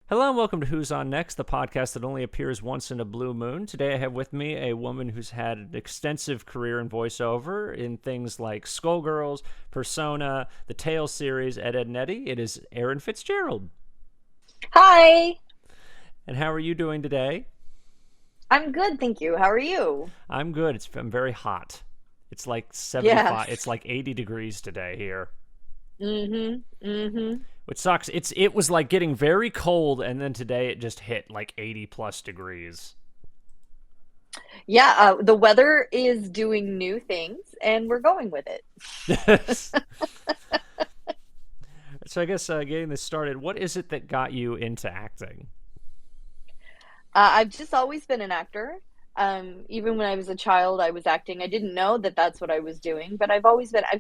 Hello and welcome to Who's On Next, the podcast that only appears once in a blue moon. Today I have with me a woman who's had an extensive career in voiceover in things like Skullgirls, Persona, the Tale series, Ed, and Eddy. It is Erin Fitzgerald. Hi, And how are you doing today? I'm good, thank you. How are you? I'm good. I'm very hot. It's like 75, Yes. it's like 80 degrees today here. Mm-hmm. Mm-hmm. Which sucks. It was like getting very cold, and then today it just hit like 80 plus degrees. Yeah, the weather is doing new things and we're going with it. So I guess getting this started, what is it that got you into acting? I've just always been an actor. Even when I was a child, I was acting. I didn't know that that's what I was doing, but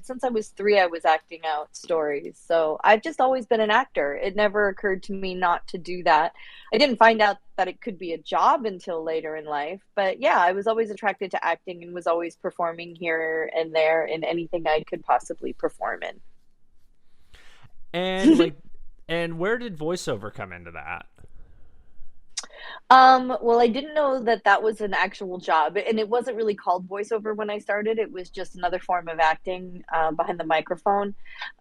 since I was three, I was acting out stories. So I've just always been an actor. It never occurred to me not to do that. I didn't find out that it could be a job until later in life. But yeah, I was always attracted to acting and was always performing here and there in anything I could possibly perform And in. like, and where did voiceover come into that? Well, I didn't know that that was an actual job, and it wasn't really called voiceover when I started. It was just another form of acting behind the microphone.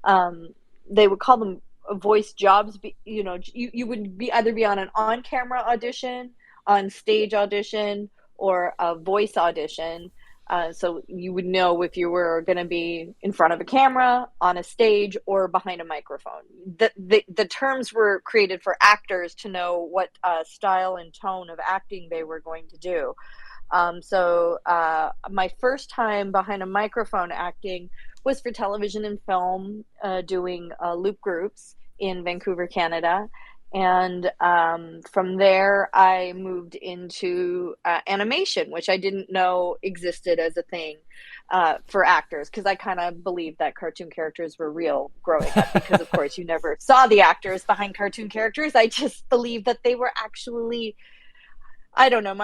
Um, they would call them voice jobs. You would be either be on an on-camera audition, on stage audition, or a voice audition. So you would know if you were going to be in front of a camera, on a stage, or behind a microphone. The terms were created for actors to know what style and tone of acting they were going to do. My first time behind a microphone acting was for television and film, doing loop groups in Vancouver, Canada. And from there, I moved into animation, which I didn't know existed as a thing for actors, because I kind of believed that cartoon characters were real growing up. Because, of course, you never saw the actors behind cartoon characters. I just believed that they were actually, I don't know.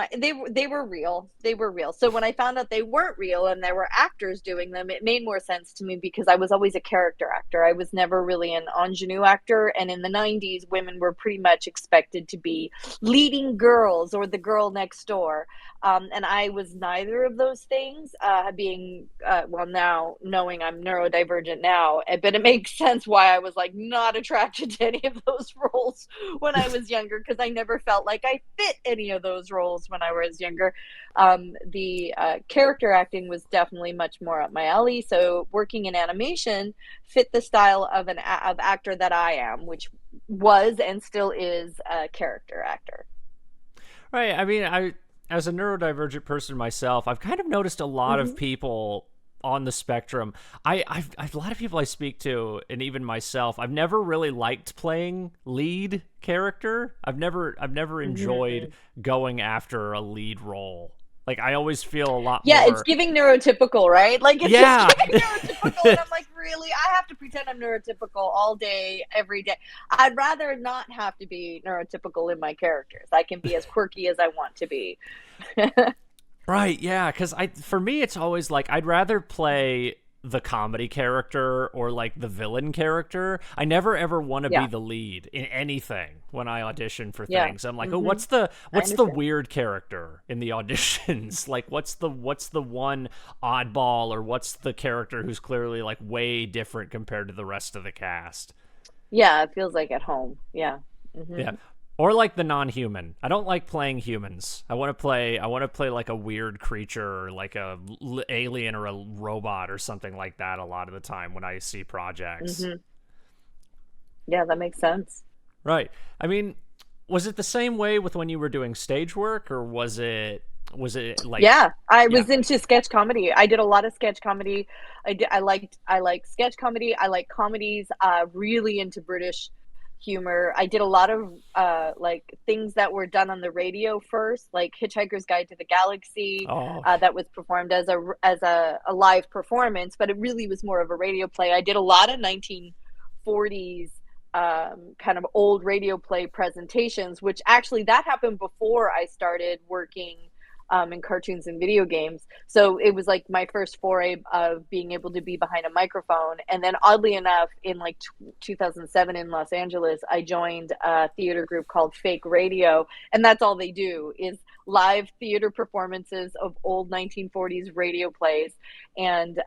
They were real. They were real. So when I found out they weren't real and there were actors doing them, it made more sense to me because I was always a character actor. I was never really an ingenue actor. And in the '90s, women were pretty much expected to be leading girls or the girl next door. And I was neither of those things. Now knowing I'm neurodivergent now, but it makes sense why I was like not attracted to any of those roles when I was younger, because I never felt like I fit any of those roles when I was younger. The character acting was definitely much more up my alley. So working in animation fit the style of of actor that I am, which was and still is a character actor. Right. I mean, as a neurodivergent person myself, I've kind of noticed a lot of Mm-hmm. people on the spectrum. A lot of people I speak to, and even myself, I've never really liked playing lead character. I've never enjoyed Mm-hmm. going after a lead role. Like I always feel a lot Yeah, it's more. giving neurotypical, right? Like it's just Yeah. giving neurotypical, and I'm like, really? I have to pretend I'm neurotypical all day, every day. I'd rather not have to be neurotypical in my characters. I can be as quirky as I want to be. Right, yeah, because for me it's always like I'd rather play the comedy character or like the villain character. I never ever want to be Yeah, the lead in anything when I audition for yeah. things. I'm like, oh, Hmm. I what's the understand. weird character in the auditions? Like, what's the one oddball, or what's the character who's clearly like way different compared to the rest of the cast? Yeah, it feels like at home. Yeah. Yeah. Hmm. Or like the non-human. I don't like playing humans. I want to play like a weird creature, or like a alien or a robot or something like that a lot of the time when I see projects. Hmm. Yeah, that makes sense. Right. I mean, was it the same way with when you were doing stage work, or was it like, Yeah, I yeah. was into sketch comedy. I did a lot of sketch comedy. I like sketch comedy. I like comedies. Really into British humor. I did a lot of like things that were done on the radio first, like Hitchhiker's Guide to the Galaxy, Oh, that was performed as a live performance, but it really was more of a radio play. I did a lot of 1940s kind of old radio play presentations, which actually that happened before I started working in cartoons and video games. So it was like my first foray of being able to be behind a microphone. And then oddly enough, in like 2007 in Los Angeles, I joined a theater group called Fake Radio. And that's all they do is live theater performances of old 1940s radio plays. And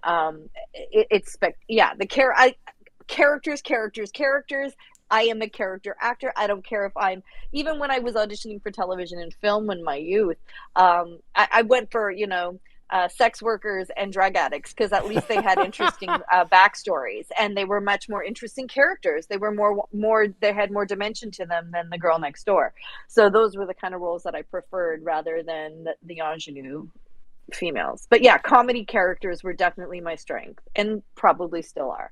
characters. I am a character actor. I don't care if I'm, even when I was auditioning for television and film in my youth, I went for, sex workers and drug addicts because at least they had interesting backstories, and they were much more interesting characters. They were they had more dimension to them than the girl next door. So those were the kind of roles that I preferred rather than the ingenue females. But yeah, comedy characters were definitely my strength and probably still are.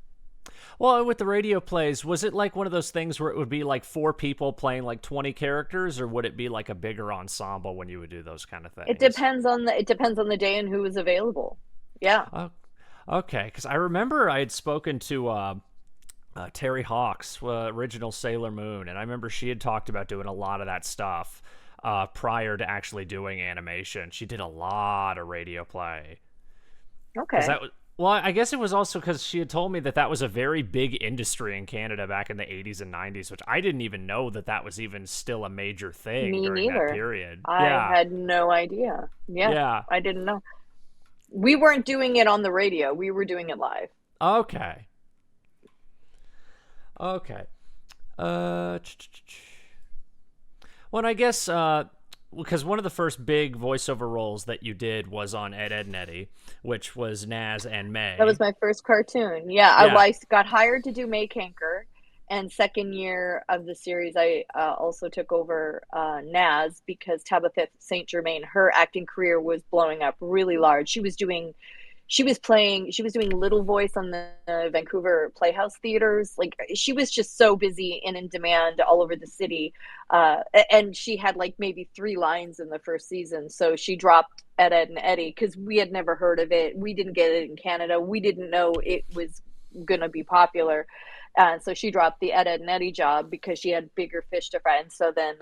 Well, with the radio plays, was it like one of those things where it would be like 4 people playing like 20 characters, or would it be like a bigger ensemble when you would do those kind of things? It depends on the day and who was available. Yeah. Okay, because I remember I had spoken to Terry Hawks, original Sailor Moon, and I remember she had talked about doing a lot of that stuff prior to actually doing animation. She did a lot of radio play. Okay. Well, I guess it was also because she had told me that was a very big industry in Canada back in the 80s and 90s, which I didn't even know that was even still a major thing during that period. I had no idea. Yeah, I didn't know. We weren't doing it on the radio. We were doing it live. Okay. Well, I guess because one of the first big voiceover roles that you did was on Ed, and Eddy, which was Nazz and May. That was my first cartoon. Yeah. I got hired to do May Kanker, and second year of the series, I also took over Nazz because Tabitha St. Germain, her acting career was blowing up really large. She was doing little voice on the Vancouver Playhouse theaters. Like, she was just so busy and in demand all over the city. And she had like maybe 3 lines in the first season. So she dropped Ed, and Eddy because we had never heard of it. We didn't get it in Canada. We didn't know it was going to be popular. So she dropped the Eddy and Eddy job because she had bigger fish to fry. And so then,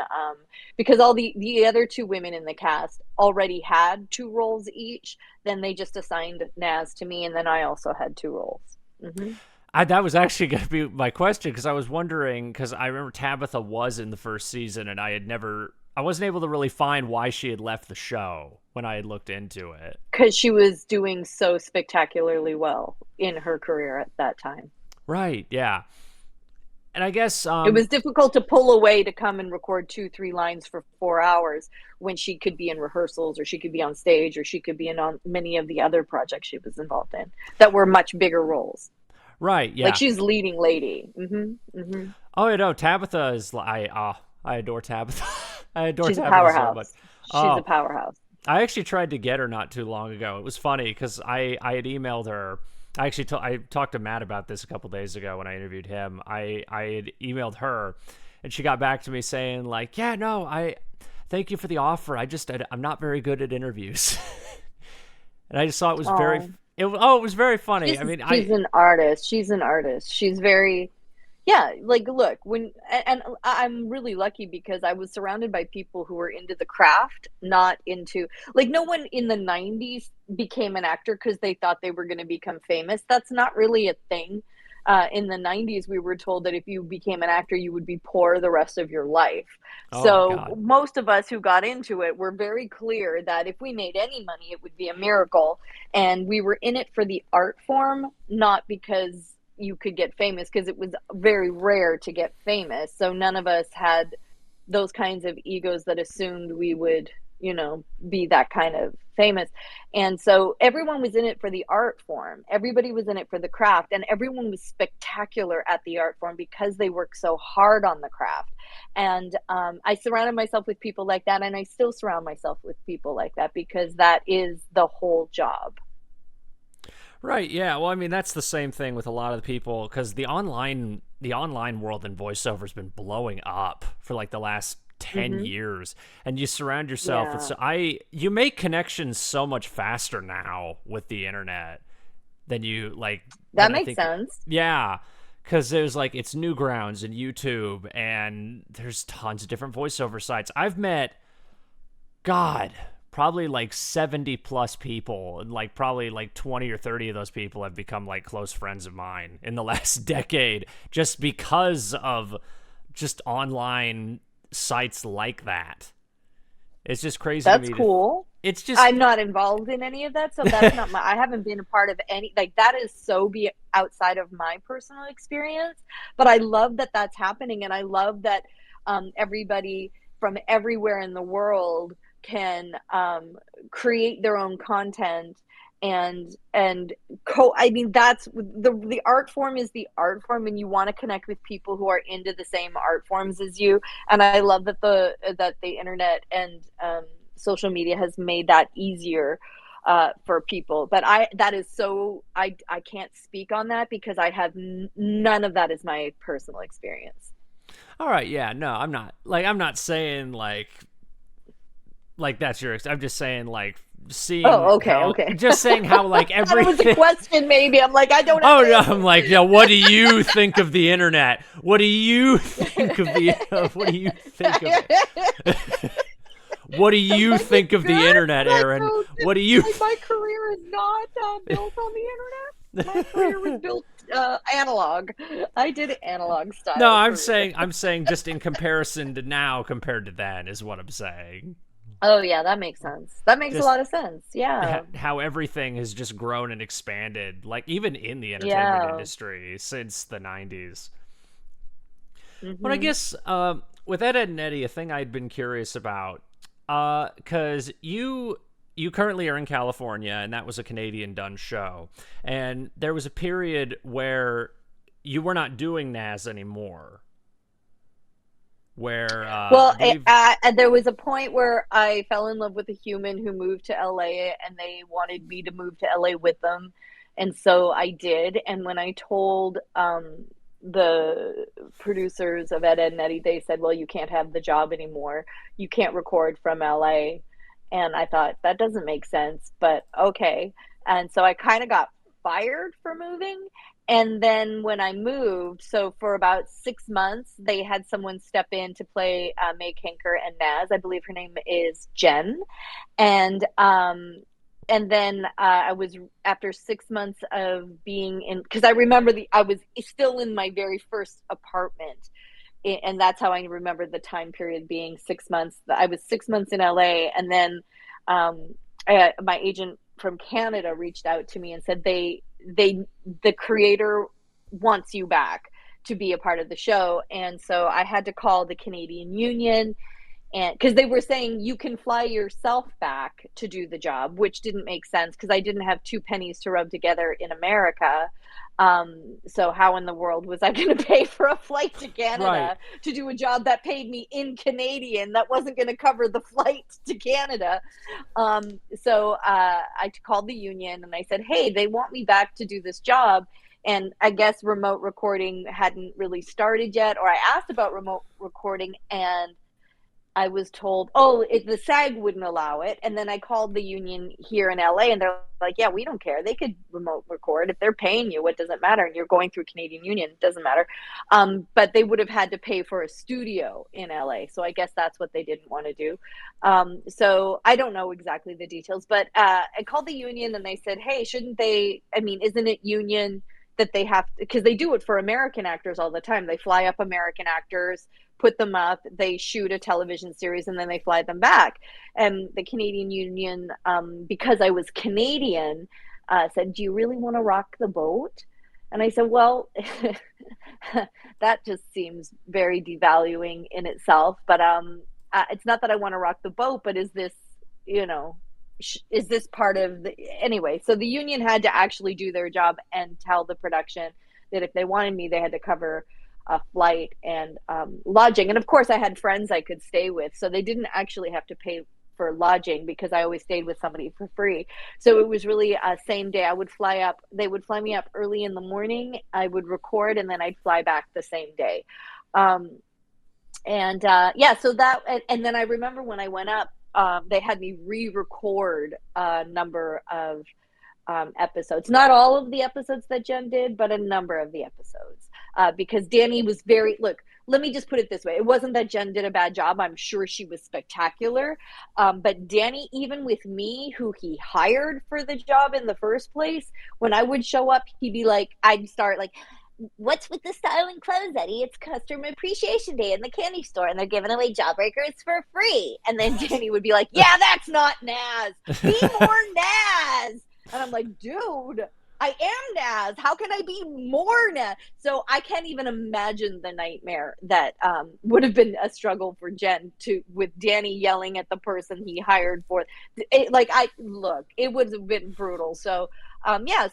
because all the other 2 women in the cast already had 2 roles each, then they just assigned Nazz to me, and then I also had 2 roles. Mm-hmm. That was actually going to be my question, because I was wondering, because I remember Tabitha was in the first season, and I wasn't able to really find why she had left the show when I had looked into it. Because she was doing so spectacularly well in her career at that time. Right, yeah. And I guess it was difficult to pull away to come and record 2-3 lines for 4 hours when she could be in rehearsals, or she could be on stage, or she could be on many of the other projects she was involved in that were much bigger roles. Right, yeah. Like, she's leading lady. Mm-hmm, mm-hmm. Oh, I know. Tabitha is, I adore Tabitha. I adore She's Tabitha a powerhouse. so much. She's a powerhouse. I actually tried to get her not too long ago. It was funny because I had emailed her. I talked to Matt about this a couple days ago when I interviewed him. I had emailed her, and she got back to me saying like, "Yeah, no, I thank you for the offer. I'm not very good at interviews." And I just thought it was it was very funny. She's an artist. She's an artist. She's very. Yeah, like, look, and I'm really lucky because I was surrounded by people who were into the craft, not into, like, no one in the 90s became an actor because they thought they were going to become famous. That's not really a thing. In the 90s, we were told that if you became an actor, you would be poor the rest of your life. So most of us who got into it were very clear that if we made any money, it would be a miracle. And we were in it for the art form, not because you could get famous, because it was very rare to get famous. So none of us had those kinds of egos that assumed we would, be that kind of famous. And so everyone was in it for the art form. Everybody was in it for the craft, and everyone was spectacular at the art form because they worked so hard on the craft. And I surrounded myself with people like that, and I still surround myself with people like that because that is the whole job. Right, yeah. Well, I mean, that's the same thing with a lot of the people, because the online world in voiceover has been blowing up for like the last 10 years, and you surround yourself with you make connections so much faster now with the internet than you like. That makes sense. Yeah, because there's like, it's Newgrounds and YouTube, and there's tons of different voiceover sites. I've met, probably like 70 plus people, and like probably like 20 or 30 of those people have become like close friends of mine in the last decade, just because of just online sites like that. It's just crazy to That's me. cool. It's just, I'm not involved in any of that, so that's not I haven't been a part of any, like, that is so be outside of my personal experience. But I love that that's happening, and I love that everybody from everywhere in the world can create their own content I mean, that's the art form is the art form, and you want to connect with people who are into the same art forms as you. And I love that the internet and social media has made that easier for people. But I can't speak on that because I have none of that is my personal experience. all right, yeah, no, I'm not saying like that's your. I'm just saying like seeing Oh, okay, how, okay. just saying how like I thought it was a everything. question, maybe. I'm like, I don't Oh have no, an I'm like, yeah. What do you think of the internet? What do you think of the? What do you think of it? What do you think of the good, internet, but Erin? What do you? my career is not built on the internet. My career was built analog. I did analog No, style career. I'm saying just in comparison to now compared to then is what I'm saying. Oh yeah, that makes sense. That makes a Just lot of sense. Yeah. how everything has just grown and expanded, like even in the entertainment Yeah. industry since the 90s. But I Mhm. guess with Ed, Ed and Eddy, a thing I'd been curious about, because you currently are in California, and that was a Canadian done show, and there was a period where you were not doing Nazz anymore, where I Well, believe. there was a point where I fell in love with a human who moved to LA, and they wanted me to move to LA with them. And so I did. And when I told the producers of Ed, Ed and Eddy, they said, well, you can't have the job anymore. You can't record from LA. And I thought, that doesn't make sense, but okay. And so I kind of got fired for moving. And then when I moved, so for about 6 months, they had someone step in to play May Kanker and Nazz. I believe her name is Jen. And then I was, after 6 months of being in, because I remember I was still in my very first apartment, and that's how I remember the time period being 6 months. I was 6 months in LA, and then my agent from Canada reached out to me and said the creator wants you back to be a part of the show. And so I had to call the Canadian Union, and because they were saying you can fly yourself back to do the job, which didn't make sense because I didn't have two pennies to rub together in America. So how in the world was I going to pay for a flight to Right. Canada to do a job that paid me in Canadian that wasn't going to cover the flight to Canada? So I called the union and I said, hey, they want me back to do this job. And I guess remote recording hadn't really started yet, or I asked about remote recording, and I was told, oh, the SAG wouldn't allow it. And then I called the union here in LA, and they're like, yeah, we don't care. They could remote record. If they're paying you, it doesn't matter. And you're going through Canadian Union, it doesn't matter. But they would have had to pay for a studio in LA. So I guess that's what they didn't want to do. So I don't know exactly the details, but I called the union and they said, hey, shouldn't they, I mean, isn't it union that they have, because they do it for American actors all the time. They fly up American actors, put them up, they shoot a television series, and then they fly them back. And the Canadian Union, because I was Canadian, said, do you really want to rock the boat? And I said, well, that just seems very devaluing in itself. But it's not that I want to rock the boat, but is this, you know, is this part of the, anyway? So the union had to actually do their job and tell the production that if they wanted me, they had to cover a flight and lodging. And of course, I had friends I could stay with, so they didn't actually have to pay for lodging because I always stayed with somebody for free. So it was really same day. I would fly up. They would fly me up early in the morning. I would record, and then I'd fly back the same day. Yeah, so that, and then I remember when I went up, they had me re-record a number of episodes. Not all of the episodes that Jen did, but a number of the episodes. Because Danny was look, let me just put it this way. It wasn't that Jen did a bad job. I'm sure she was spectacular. But Danny, even with me, who he hired for the job in the first place, when I would show up, he'd be like, I'd start like, what's with the style and clothes, Eddy? It's Customer Appreciation Day in the candy store, and they're giving away Jawbreakers for free. And then Danny would be like, yeah, that's not Nazz. Be more Nazz. And I'm like, dude, I am Nazz. How can I be more Nazz? So I can't even imagine the nightmare that would have been a struggle for Jen with Danny yelling at the person he hired for it. It would have been brutal. So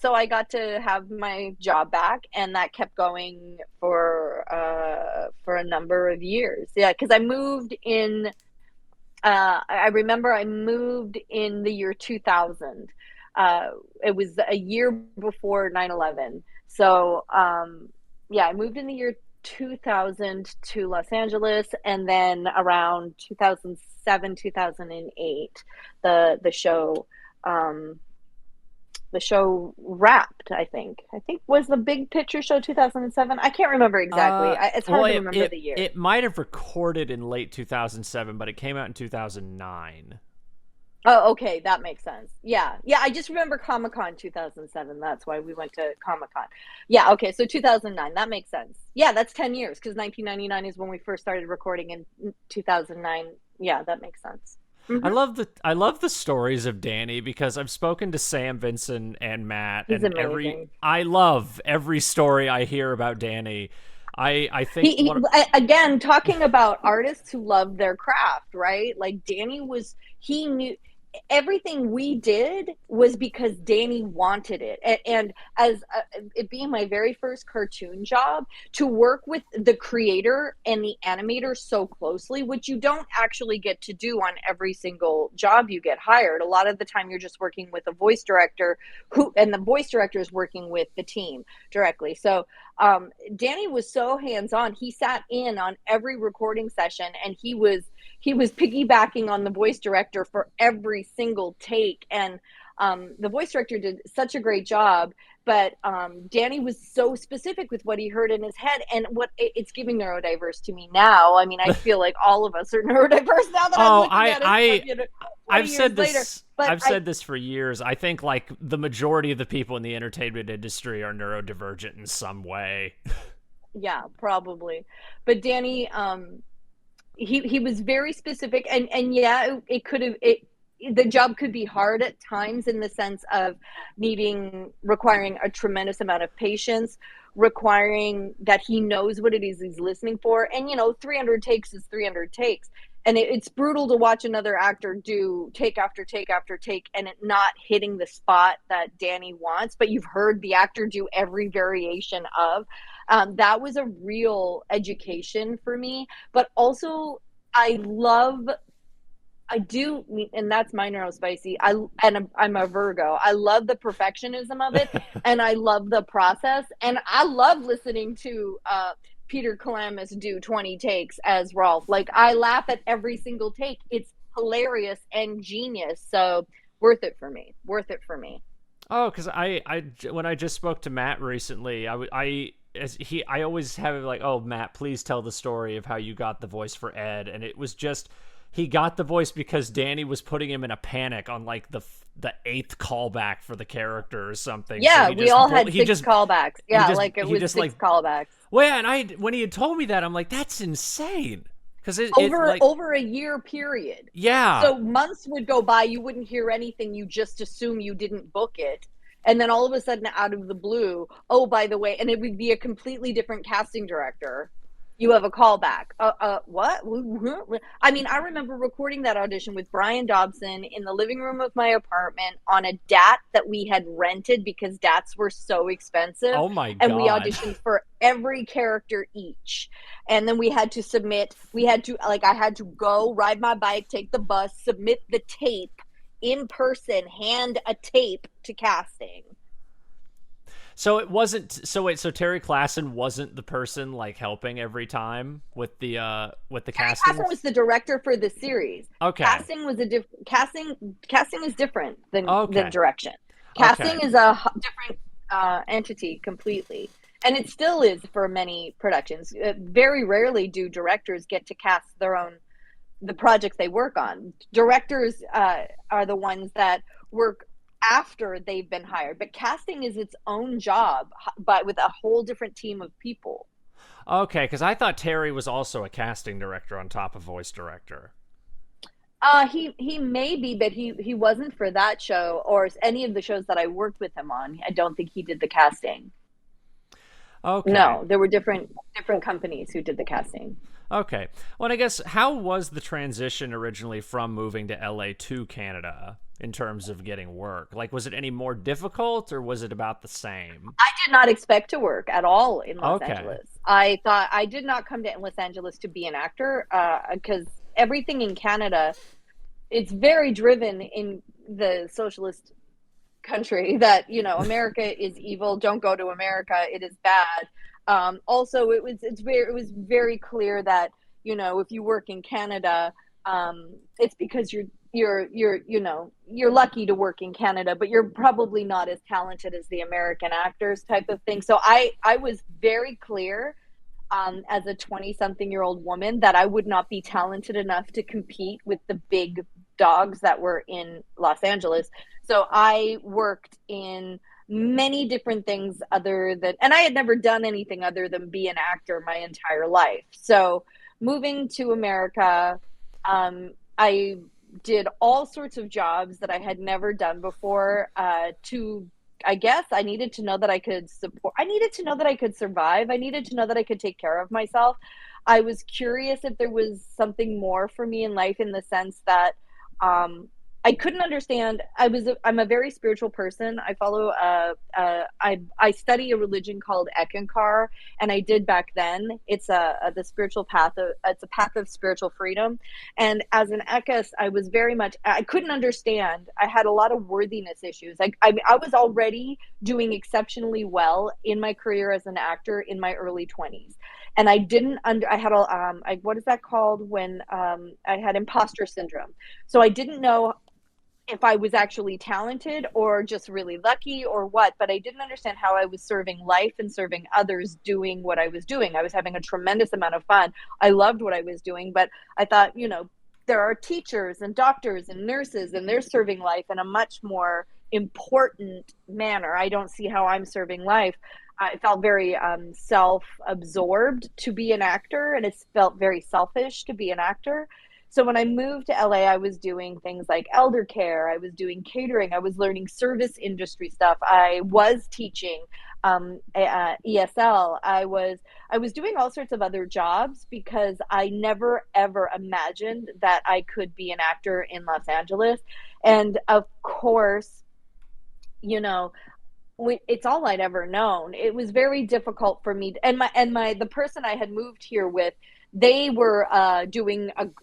so I got to have my job back, and that kept going for a number of years. Yeah, because I moved in. I remember I moved in the year 2000. It was a year before 9/11. So, I moved in the year 2000 to Los Angeles, and then around 2007, 2008, the show wrapped, I think. Was the Big Picture show 2007? I can't remember exactly. It's hard to remember the year. It might have recorded in late 2007, but it came out in 2009. Oh, okay, that makes sense. Yeah, I just remember Comic-Con 2007. That's why we went to Comic-Con. Yeah, okay, so 2009. That makes sense. Yeah, that's 10 years, because 1999 is when we first started recording in 2009. Yeah, that makes sense. Mm-hmm. I love the stories of Danny, because I've spoken to Sam, Vincent, and Matt, He's and amazing. I love every story I hear about Danny. I think again, talking about artists who love their craft, right? Like Danny he knew everything we did was because Danny wanted it. And as it being my very first cartoon job, to work with the creator and the animator so closely, which you don't actually get to do on every single job you get hired. A lot of the time you're just working with a voice director and the voice director is working with the team directly. So Danny was so hands-on. He sat in on every recording session, and he was piggybacking on the voice director for every single take. And the voice director did such a great job, but Danny was so specific with what he heard in his head, and it's giving neurodiverse to me now. I mean, I feel like all of us are neurodiverse now that I'm looking at it. I've said this. I've said this for years. I think like the majority of the people in the entertainment industry are neurodivergent in some way. Yeah, probably. But Danny, he was very specific, and yeah, the job could be hard at times in the sense of requiring a tremendous amount of patience, requiring that he knows what it is he's listening for. And 300 takes is 300 takes, and it's brutal to watch another actor do take after take after take and it not hitting the spot that Danny wants, but you've heard the actor do every variation of. That was a real education for me. But also I do, and that's my neurospicy. I'm a Virgo. I love the perfectionism of it, and I love the process, and I love listening to Peter Kalamis do 20 takes as Rolf. Like, I laugh at every single take. It's hilarious and genius. So worth it for me. Oh, because when I just spoke to Matt recently, I always have it like, oh, Matt, please tell the story of how you got the voice for Ed, and it was just. He got the voice because Danny was putting him in a panic on like the 8th callback for the character or something. Yeah, so we all had 6 callbacks. Yeah, it was 6 callbacks. Well, yeah, and when he had told me that, I'm like, that's insane. Because over a year period. Yeah. So months would go by, you wouldn't hear anything. You just assume you didn't book it. And then all of a sudden, out of the blue, oh, by the way, and it would be a completely different casting director. You have a callback. What? I mean, I remember recording that audition with Brian Dobson in the living room of my apartment on a DAT that we had rented because DATs were so expensive. Oh my God. And we auditioned for every character each. And then I had to go ride my bike, take the bus, submit the tape in person, hand a tape to casting. So it wasn't. So wait. So Terry Klassen wasn't the person like helping every time with the casting. Klassen was the director for the series. Okay. Casting was casting is different than direction. Casting is a different entity completely. And it still is for many productions. Very rarely do directors get to cast the projects they work on. Directors are the ones that work after they've been hired, but casting is its own job, but with a whole different team of people. Okay, because I thought Terry was also a casting director on top of voice director. He may be, but he wasn't for that show or any of the shows that I worked with him on. I don't think he did the casting. Okay. No, there were different companies who did the casting. Okay. Well, I guess how was the transition originally from moving to LA to Canada in terms of getting work? Like, was it any more difficult or was it about the same? I did not expect to work at all in Los Okay. Angeles. I thought I did not come to Los Angeles to be an actor because everything in Canada, it's very driven in the socialist country that, America is evil. Don't go to America. It is bad. Also, it was very clear that, if you work in Canada, it's because you're lucky to work in Canada, but you're probably not as talented as the American actors type of thing. So I was very clear as a 20-something-year-old woman that I would not be talented enough to compete with the big dogs that were in Los Angeles. So I worked in many different things and I had never done anything other than be an actor my entire life. So moving to America, I did all sorts of jobs that I had never done before I guess I needed to know that I could support. I needed to know that I could survive. I needed to know that I could take care of myself. I was curious if there was something more for me in life in the sense that I couldn't understand. I'm a very spiritual person. I follow I study a religion called Ekankar, and I did back then. It's the spiritual path. It's a path of spiritual freedom. And as an Ekis, I couldn't understand. I had a lot of worthiness issues. I was already doing exceptionally well in my career as an actor in my early 20s. And I didn't I had what is that called when I had imposter syndrome. So I didn't know if I was actually talented or just really lucky or what, but I didn't understand how I was serving life and serving others doing what I was doing. I was having a tremendous amount of fun. I loved what I was doing, but I thought, there are teachers and doctors and nurses, and they're serving life in a much more important manner. I don't see how I'm serving life. I felt very self-absorbed to be an actor, and it felt very selfish to be an actor. So when I moved to LA, I was doing things like elder care. I was doing catering. I was learning service industry stuff. I was teaching ESL. I was doing all sorts of other jobs because I never ever imagined that I could be an actor in Los Angeles. And of course, it's all I'd ever known. It was very difficult for me the person I had moved here with, they were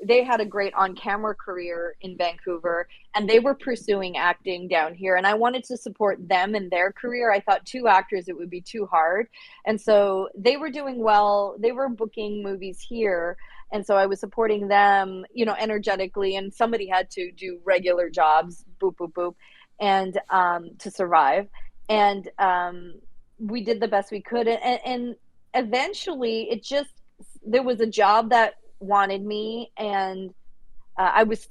they had a great on-camera career in Vancouver, and they were pursuing acting down here, and I wanted to support them in their career. I thought 2 actors, it would be too hard. And so they were doing well. They were booking movies here, and so I was supporting them, energetically, and somebody had to do regular jobs, boop boop boop, and to survive. And we did the best we could, and eventually there was a job that wanted me, and I was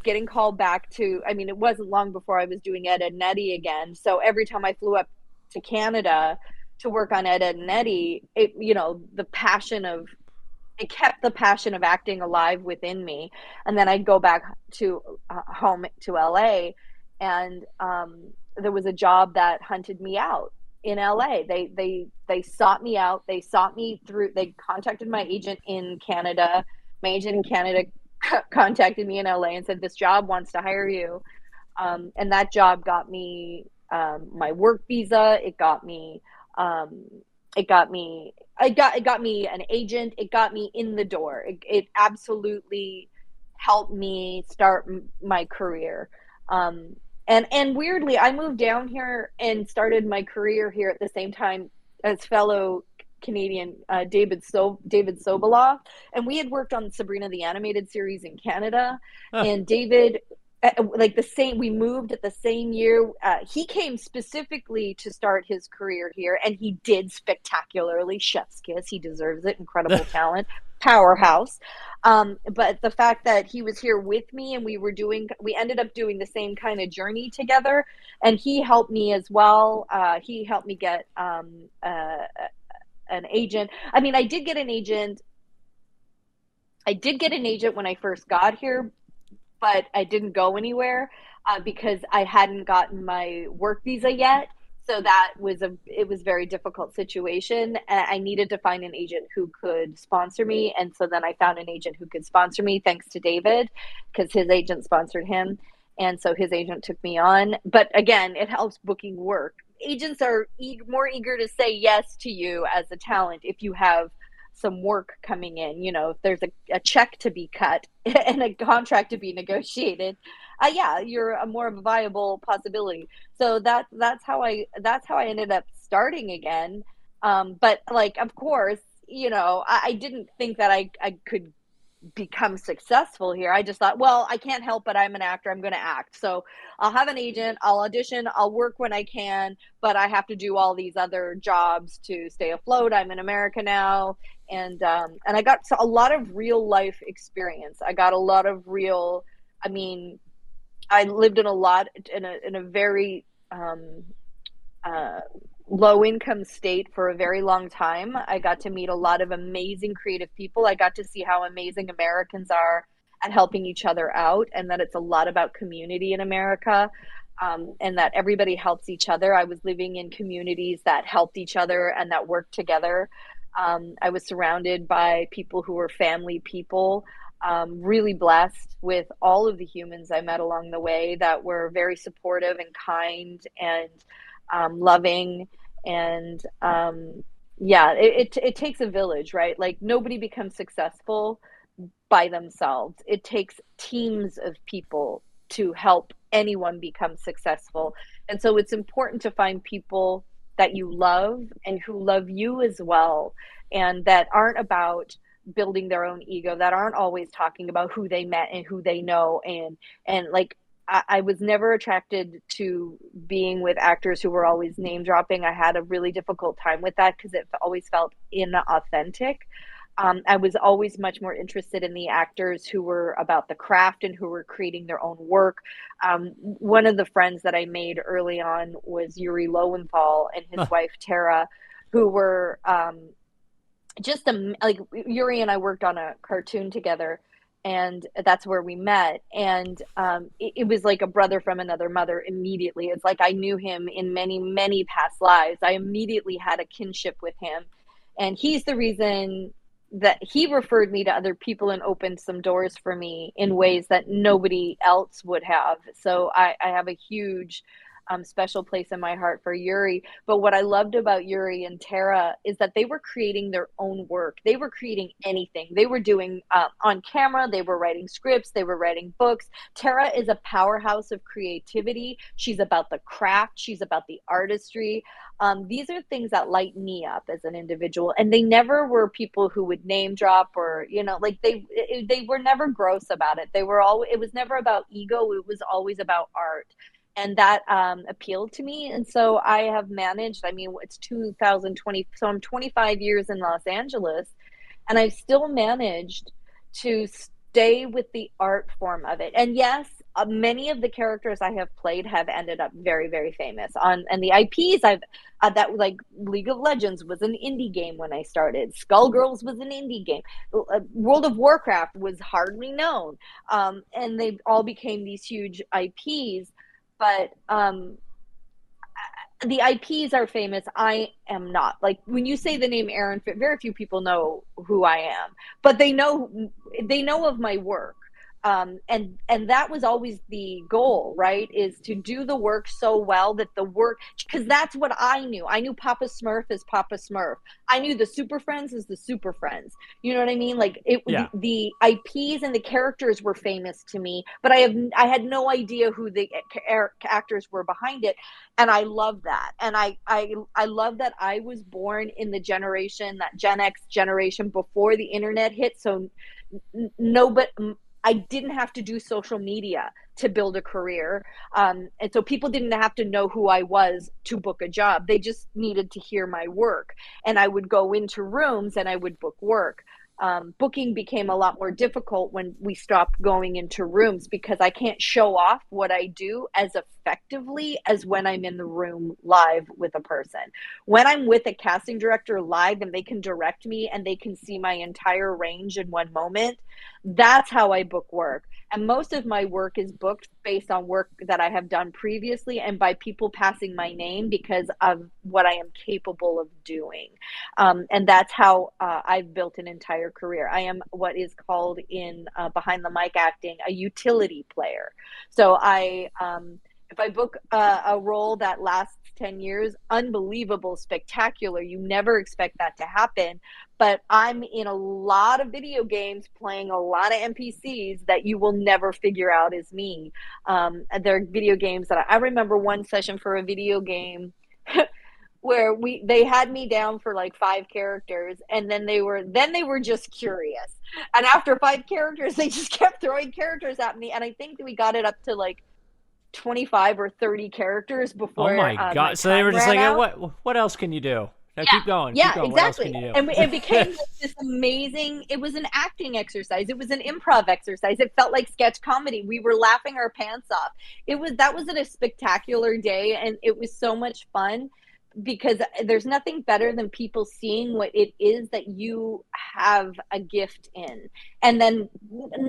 getting called back to, it wasn't long before I was doing Ed, Edd and Eddy again. So every time I flew up to Canada to work on Ed, Edd and Eddy, it kept the passion of acting alive within me. And then I'd go back to home to LA, and there was a job that hunted me out in LA. They sought me out. They contacted my agent in Canada. My agent in Canada contacted me in LA and said, this job wants to hire you. And that job got me my work visa. It got me an agent. It got me in the door. It absolutely helped me start my career. And weirdly, I moved down here and started my career here at the same time as fellow Canadian David Soboleff, and we had worked on Sabrina the Animated Series in Canada. And David like the same, we moved at the same year. He came specifically to start his career here, and he did spectacularly. Chef's kiss, he deserves it. Incredible talent, powerhouse. But the fact that he was here with me, and we ended up doing the same kind of journey together, and he helped me as well. He helped me get an agent. I mean, I did get an agent when I first got here, but I didn't go anywhere because I hadn't gotten my work visa yet. So it was a very difficult situation. I needed to find an agent who could sponsor me, and so then I found an agent who could sponsor me, thanks to David, because his agent sponsored him, and so his agent took me on. But again, it helps booking work. Agents are more eager to say yes to you as a talent if you have some work coming in. If there's a check to be cut and a contract to be negotiated, yeah, you're a more of a viable possibility. So that's how I ended up starting again. But like, of course, I didn't think that I could become successful here. I just thought, well, I can't help but I'm an actor. I'm going to act. So I'll have an agent, I'll audition, I'll work when I can, but I have to do all these other jobs to stay afloat. I'm in America now. And I got a lot of real life experience. I got a lot of real, I mean, I lived in a very low income state for a very long time. I got to meet a lot of amazing creative people. I got to see how amazing Americans are at helping each other out, and that it's a lot about community in America, and that everybody helps each other. I was living in communities that helped each other and that worked together. I was surrounded by people who were family people. Really blessed with all of the humans I met along the way that were very supportive and kind and loving. And yeah, it takes a village, right? Like, nobody becomes successful by themselves. It takes teams of people to help anyone become successful. And so it's important to find people that you love and who love you as well, and that aren't about building their own ego, that aren't always talking about who they met and who they know. And like, I was never attracted to being with actors who were always name dropping. I had a really difficult time with that because it always felt inauthentic. I was always much more interested in the actors who were about the craft and who were creating their own work. One of the friends that I made early on was Yuri Lowenthal and his wife Tara, who were just like, Yuri and I worked on a cartoon together, and that's where we met. And it was like a brother from another mother immediately. It's like I knew him in many, many past lives. I immediately had a kinship with him, and he's the reason that he referred me to other people and opened some doors for me in ways that nobody else would have. So I have a huge special place in my heart for Yuri. But what I loved about Yuri and Tara is that they were creating their own work. They were creating anything. They were doing on camera. They were writing scripts. They were writing books. Tara is a powerhouse of creativity. She's about the craft. She's about the artistry. These are things that light me up as an individual. And they never were people who would name drop, or, like, they were never gross about it. It was never about ego. It was always about art. And that appealed to me. And so I have managed, I mean, it's 2020, so I'm 25 years in Los Angeles, and I've still managed to stay with the art form of it. And yes, many of the characters I have played have ended up very, very famous. And the IPs that, like, League of Legends was an indie game when I started. Skullgirls was an indie game. World of Warcraft was hardly known. And they all became these huge IPs. But the IPs are famous. I am not. Like, when you say the name Erin, very few people know who I am, but they know of my work. And that was always the goal, right? Is to do the work so well that the work, because that's what I knew. I knew Papa Smurf is Papa Smurf. I knew the Super Friends is the Super Friends. You know what I mean? Like, the IPs and the characters were famous to me, but I had no idea who the actors were behind it. And I love that. And I love that I was born in the generation, that Gen X generation, before the internet hit. So I didn't have to do social media to build a career. And so people didn't have to know who I was to book a job. They just needed to hear my work. And I would go into rooms and I would book work. Booking became a lot more difficult when we stopped going into rooms because I can't show off what I do as effectively as when I'm in the room live with a person. When I'm with a casting director live and they can direct me and they can see my entire range in one moment, that's how I book work. And most of my work is booked based on work that I have done previously and by people passing my name because of what I am capable of doing. And that's how I've built an entire career. I am what is called in behind the mic acting a utility player. So if I book a role that lasts 10 years, unbelievable, spectacular. You never expect that to happen. But I'm in a lot of video games playing a lot of NPCs that you will never figure out is me. There are video games that I remember one session for a video game where they had me down for like 5 characters, and then they were just curious. And after 5 characters, they just kept throwing characters at me, and I think that we got it up to like 25 or 30 characters Oh before my my God. So they time were just ran like, out. what else can you do? Now Yeah, keep going, keep yeah, going. What else exactly. can you And do? it became this amazing, it was an acting exercise. It was an improv exercise. It felt like sketch comedy. We were laughing our pants off. That was a spectacular day, and it was so much fun because there's nothing better than people seeing what it is that you have a gift in. And then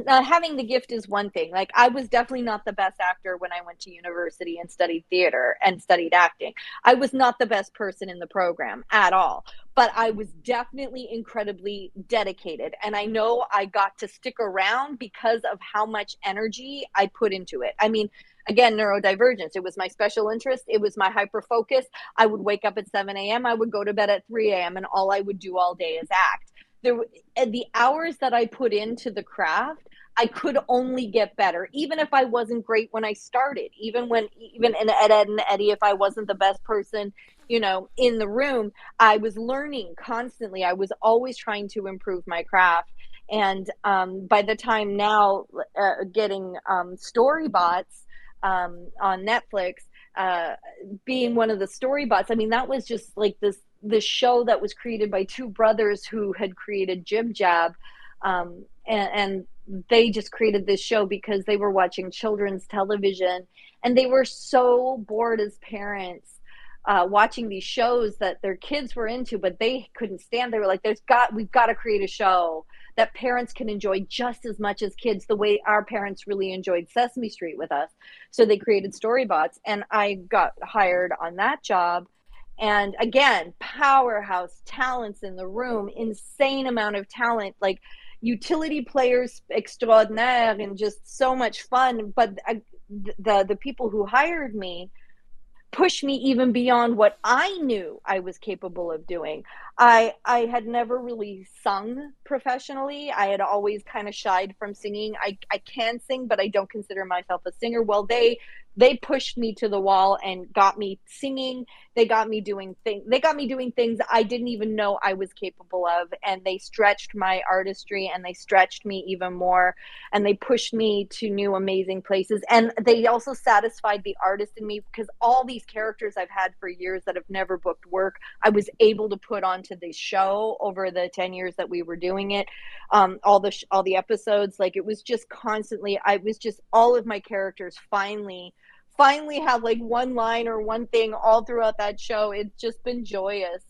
having the gift is one thing. Like, I was definitely not the best actor when I went to university and studied theater and studied acting. I was not the best person in the program at all, but I was definitely incredibly dedicated. And I know I got to stick around because of how much energy I put into it. I mean, again, neurodivergence. It was my special interest. It was my hyper focus. I would wake up at 7 a.m. I would go to bed at 3 a.m. and all I would do all day is act. The hours that I put into the craft, I could only get better, even if I wasn't great when I started, even in Ed and Eddy, if I wasn't the best person, in the room, I was learning constantly. I was always trying to improve my craft. And by the time now, getting Storybots on Netflix, being one of the Storybots, I mean, that was just like this show that was created by 2 brothers who had created Jib Jab, and they just created this show because they were watching children's television and they were so bored as parents watching these shows that their kids were into, but they couldn't stand. They were like, we've got to create a show that parents can enjoy just as much as kids, the way our parents really enjoyed Sesame Street with us. So they created Storybots, and I got hired on that job. And again, powerhouse talents in the room, insane amount of talent, like utility players extraordinaire, and just so much fun. But the people who hired me push me even beyond what I knew I was capable of doing. I had never really sung professionally. I had always kind of shied from singing. I can sing, but I don't consider myself a singer. Well, they pushed me to the wall and got me singing. They got me doing things I didn't even know I was capable of, and they stretched my artistry and they stretched me even more, and they pushed me to new amazing places. And they also satisfied the artist in me, because all these characters I've had for years that have never booked work, I was able to put onto the show over the 10 years that we were doing it. All the episodes, like, it was just constantly, all of my characters finally have like one line or one thing all throughout that show. It's just been joyous.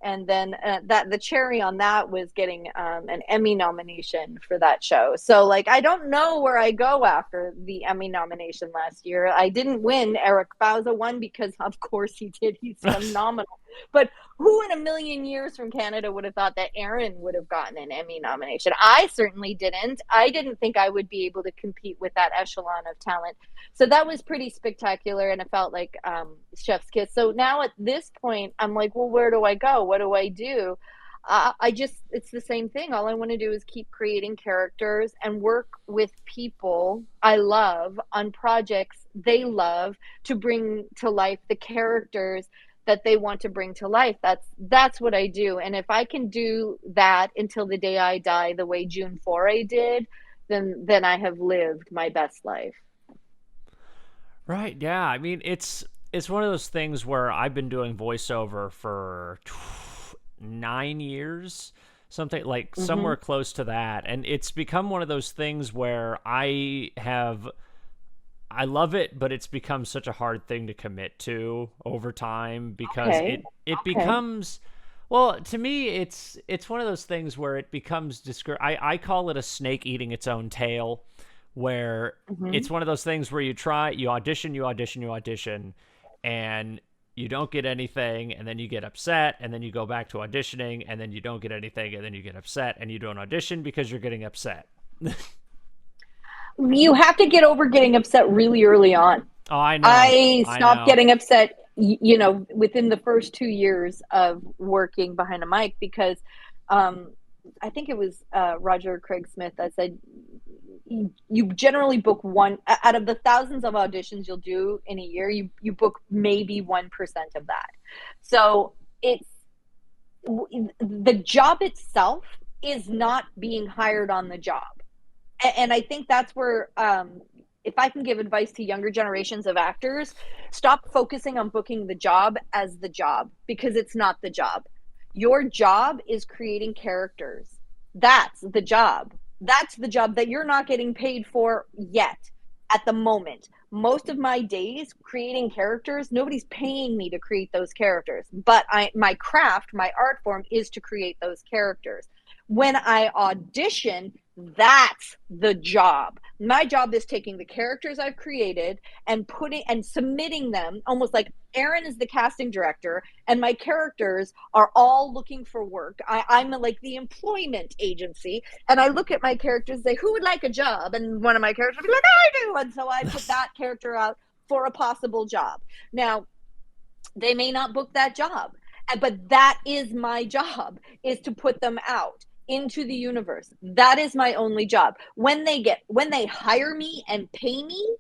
And then that the cherry on that was getting an Emmy nomination for that show. So, like, I don't know where I go after the Emmy nomination last year. I didn't win. Eric Bauza won, because of course he did. He's phenomenal. But who in a million years from Canada would have thought that Erin would have gotten an Emmy nomination? I certainly didn't. I didn't think I would be able to compete with that echelon of talent. So that was pretty spectacular, and it felt like chef's kiss. So now at this point, I'm like, well, where do I go? What do I do? It's the same thing. All I want to do is keep creating characters and work with people I love on projects they love to bring to life the characters that they want to bring to life. That's what I do. And if I can do that until the day I die, the way June Foray did, then I have lived my best life. Right. Yeah. I mean, it's one of those things where I've been doing voiceover for 9 years, something like Mm-hmm. somewhere close to that, and it's become one of those things where I love it, but it's become such a hard thing to commit to over time because Okay. it Okay. becomes, well, to me it's one of those things where it becomes I call it a snake eating its own tail, where Mm-hmm. it's one of those things where you audition, you audition, and you don't get anything, and then you get upset, and then you go back to auditioning, and then you don't get anything, and then you get upset, and you don't audition because you're getting upset. You have to get over getting upset really early on. Oh, I know. I I stopped know. getting upset, within the first 2 years of working behind a mic because um, I think it was Roger Craig Smith that said you generally book one out of the thousands of auditions you'll do in a year. You book maybe 1% of that. So it's the job itself is not being hired on the job, and I think that's where if I can give advice to younger generations of actors, stop focusing on booking the job as the job because it's not the job. Your job is creating characters. That's the job. That's the job that you're not getting paid for yet at the moment. Most of my days creating characters, nobody's paying me to create those characters, but my craft, my art form is to create those characters. When I audition, that's the job. My job is taking the characters I've created and putting and submitting them almost like Erin is the casting director and my characters are all looking for work. I'm like the employment agency, and I look at my characters and say, who would like a job? And one of my characters would be like, I do. And so I put that character out for a possible job. Now, they may not book that job, but that is my job, is to put them out into the universe. That is my only job. When they hire me and pay me,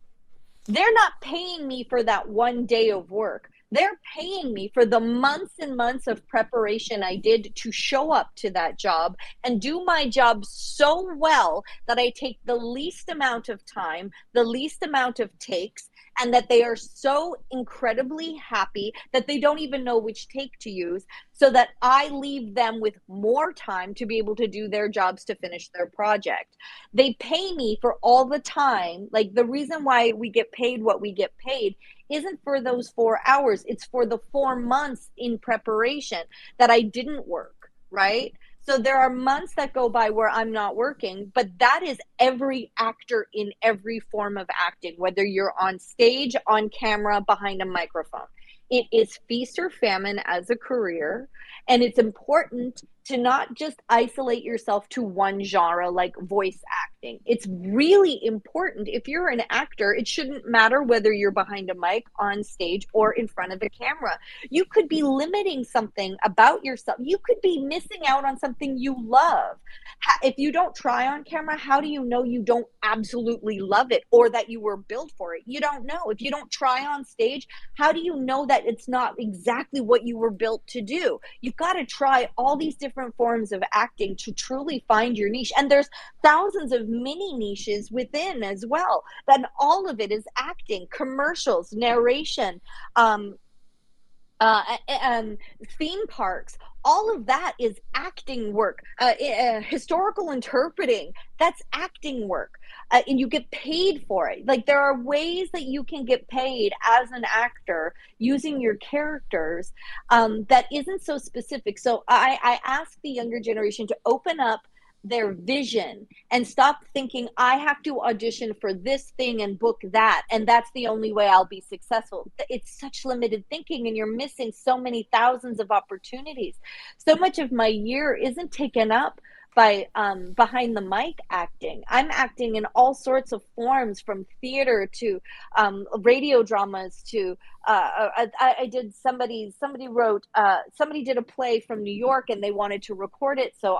they're not paying me for that one day of work. They're paying me for the months and months of preparation I did to show up to that job and do my job so well that I take the least amount of time, the least amount of takes, and that they are so incredibly happy that they don't even know which take to use, so that I leave them with more time to be able to do their jobs to finish their project. They pay me for all the time. Like, the reason why we get paid what we get paid isn't for those 4 hours, it's for the 4 months in preparation that I didn't work, right? So there are months that go by where I'm not working, but that is every actor in every form of acting, whether you're on stage, on camera, behind a microphone. It is feast or famine as a career, and it's important to not just isolate yourself to one genre like voice acting. It's really important. If you're an actor, it shouldn't matter whether you're behind a mic, on stage, or in front of a camera. You could be limiting something about yourself. You could be missing out on something you love. If you don't try on camera, how do you know you don't absolutely love it or that you were built for it? You don't know. If you don't try on stage, how do you know that it's not exactly what you were built to do? You've got to try all these different forms of acting to truly find your niche. And there's thousands of mini niches within as well. Then all of it is acting, commercials, narration, um, and theme parks. All of that is acting work. Historical interpreting, that's acting work. And you get paid for it. Like, there are ways that you can get paid as an actor using your characters, that isn't so specific. So I ask the younger generation to open up their vision and stop thinking I have to audition for this thing and book that, and that's the only way I'll be successful. It's such limited thinking, and you're missing so many thousands of opportunities. So much of my year isn't taken up by behind the mic acting. I'm acting in all sorts of forms, from theater to radio dramas to I did somebody wrote somebody did a play from New York and they wanted to record it, so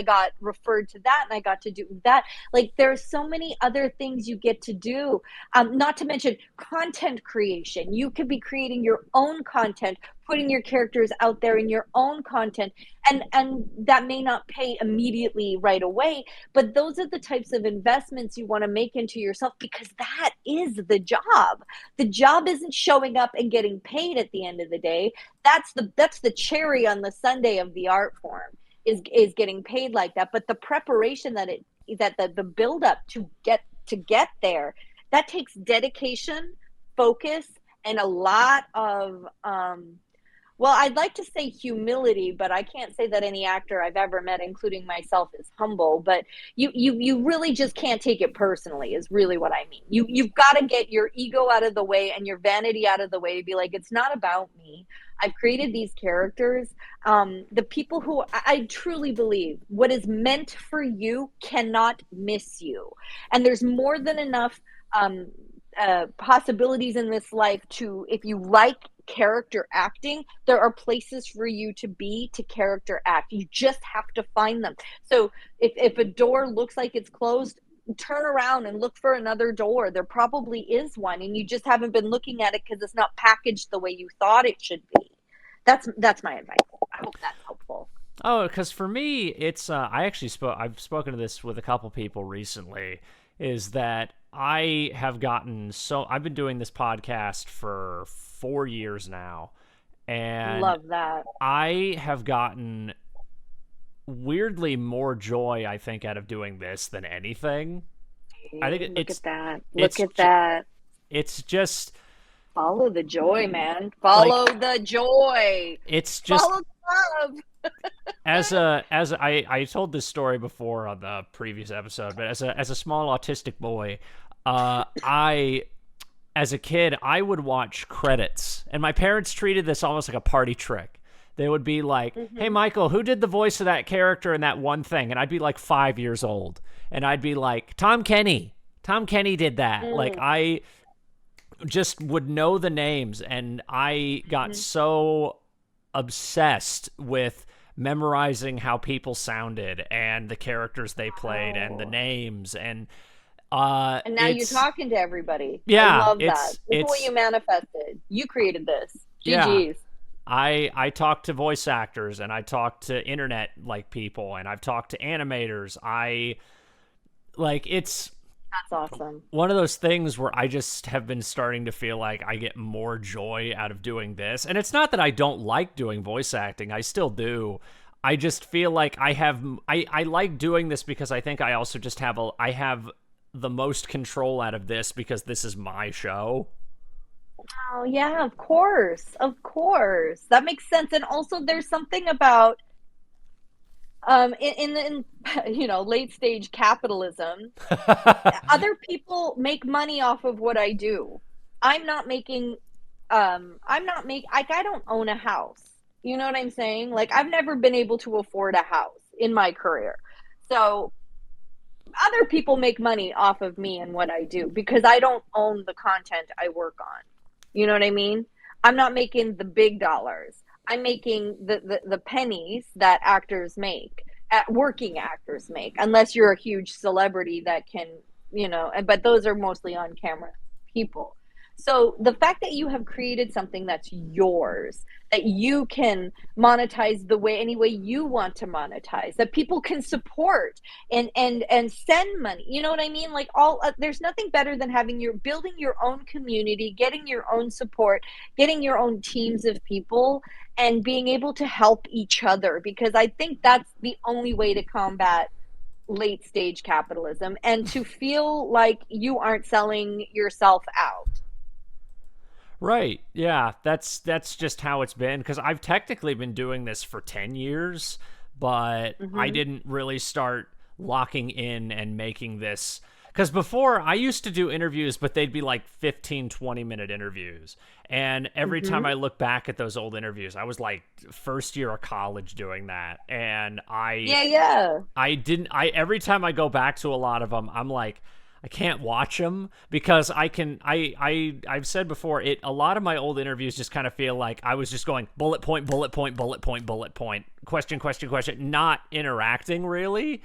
got referred to that, and I got to do that. Like, there's so many other things you get to do. Not to mention content creation. You could be creating your own content, putting your characters out there in your own content, and that may not pay immediately right away, but those are the types of investments you want to make into yourself, because that is the job. The job isn't showing up and getting paid at the end of the day. That's the cherry on the sundae of the art form, is getting paid like that. But the preparation that the build up to get there, that takes dedication, focus, and a lot of well, I'd like to say humility, but I can't say that any actor I've ever met, including myself, is humble. But you really just can't take it personally, is really what I mean. You've got to get your ego out of the way and your vanity out of the way to be like, it's not about me. I've created these characters. The people who I truly believe, what is meant for you cannot miss you. And there's more than enough possibilities in this life to, if you like character acting, there are places for you to character act. You just have to find them. So if a door looks like it's closed, turn around and look for another door. There probably is one, and you just haven't been looking at it because it's not packaged the way you thought it should be. That's my advice. I hope that's helpful. Oh, because for me, it's I've spoken to this with a couple people recently, is that I've been doing this podcast for 4 years now, and love that. I have gotten weirdly more joy, I think, out of doing this than anything. I think Look at that. It's just follow the joy, man. Follow the joy. It's just follow the love. I told this story before on the previous episode, but as a small autistic boy, as a kid, I would watch credits, and my parents treated this almost like a party trick. They would be like, hey, Michael, who did the voice of that character in that one thing? And I'd be like 5 years old, and I'd be like, Tom Kenny did that. Like, I just would know the names, and I got so obsessed with memorizing how people sounded and the characters they played and the names, and now you're talking to everybody. Yeah, I love that. It's what you manifested. You created this. GG's. Yeah. I talk to voice actors, and I talk to internet like people, and I've talked to animators. That's awesome. One of those things where I just have been starting to feel like I get more joy out of doing this. And it's not that I don't like doing voice acting. I still do. I just feel like I like doing this because I think I also just have the most control out of this because this is my show. Oh yeah, of course. That makes sense. And also, there's something about in late stage capitalism, other people make money off of what I do. I don't own a house. You know what I'm saying? Like, I've never been able to afford a house in my career. So other people make money off of me and what I do because I don't own the content I work on. You know what I mean? I'm not making the big dollars. I'm making the pennies that working actors make, unless you're a huge celebrity that can, but those are mostly on camera people. So the fact that you have created something that's yours, that you can monetize any way you want to monetize, that people can support and send money. You know what I mean? Like, there's nothing better than building your own community, getting your own support, getting your own teams of people, and being able to help each other, because I think that's the only way to combat late stage capitalism and to feel like you aren't selling yourself out. Right. Yeah, that's just how it's been, because I've technically been doing this for 10 years, but I didn't really start locking in and making this, because before I used to do interviews, but they'd be like 15, 20-minute interviews. And every time I look back at those old interviews, I was like first year of college doing that. And every time I go back to a lot of them, I'm like, I can't watch them because I've said before, a lot of my old interviews just kind of feel like I was just going bullet point, bullet point, bullet point, bullet point, question, question, question, not interacting really.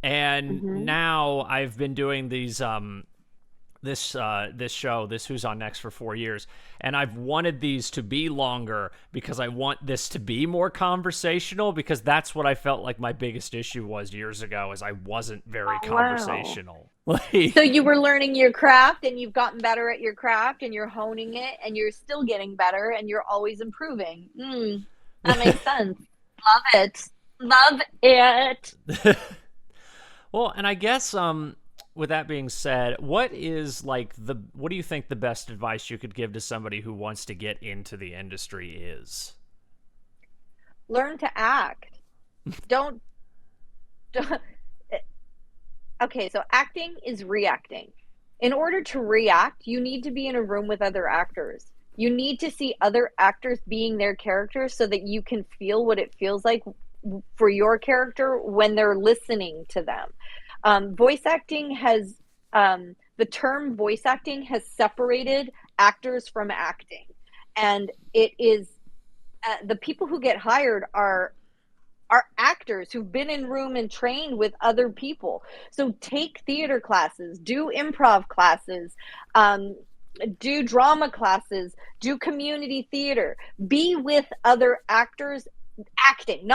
And now I've been doing these this show, this Who's on Next, for 4 years, and I've wanted these to be longer because I want this to be more conversational, because that's what I felt like my biggest issue was years ago, is I wasn't very conversational. So you were learning your craft, and you've gotten better at your craft, and you're honing it, and you're still getting better, and you're always improving. That makes sense. Love it. Well, and I guess with that being said, what do you think the best advice you could give to somebody who wants to get into the industry is? Learn to act. Don't Okay, so acting is reacting. In order to react, you need to be in a room with other actors. You need to see other actors being their characters so that you can feel what it feels like for your character when they're listening to them. Voice acting has, the term voice acting has separated actors from acting. And it is, the people who get hired are actors who've been in room and trained with other people. So take theater classes, do improv classes, do drama classes, do community theater, be with other actors acting,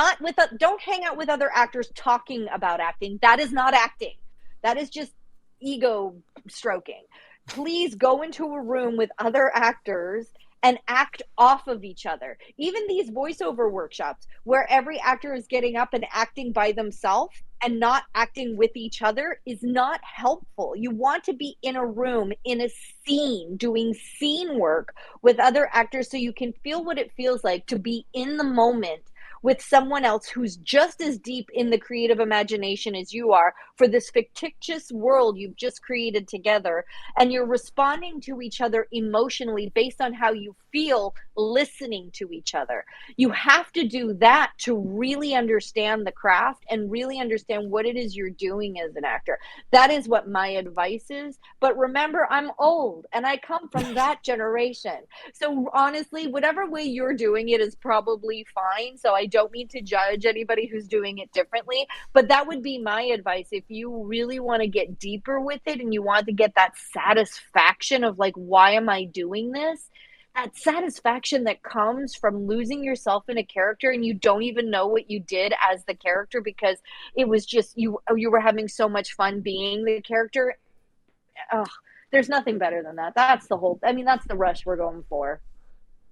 don't hang out with other actors talking about acting. That is not acting. That is just ego stroking. Please go into a room with other actors and act off of each other. Even these voiceover workshops where every actor is getting up and acting by themselves and not acting with each other is not helpful. You want to be in a room, in a scene, doing scene work with other actors so you can feel what it feels like to be in the moment with someone else who's just as deep in the creative imagination as you are for this fictitious world you've just created together. And you're responding to each other emotionally based on how you feel listening to each other. You have to do that to really understand the craft and really understand what it is you're doing as an actor. That is what my advice is. But remember, I'm old and I come from that generation. So honestly, whatever way you're doing it is probably fine. So I don't mean to judge anybody who's doing it differently, but that would be my advice. If you really want to get deeper with it and you want to get that satisfaction of like, why am I doing this? That satisfaction that comes from losing yourself in a character and you don't even know what you did as the character because it was just you were having so much fun being the character. There's nothing better than that. That's the rush we're going for.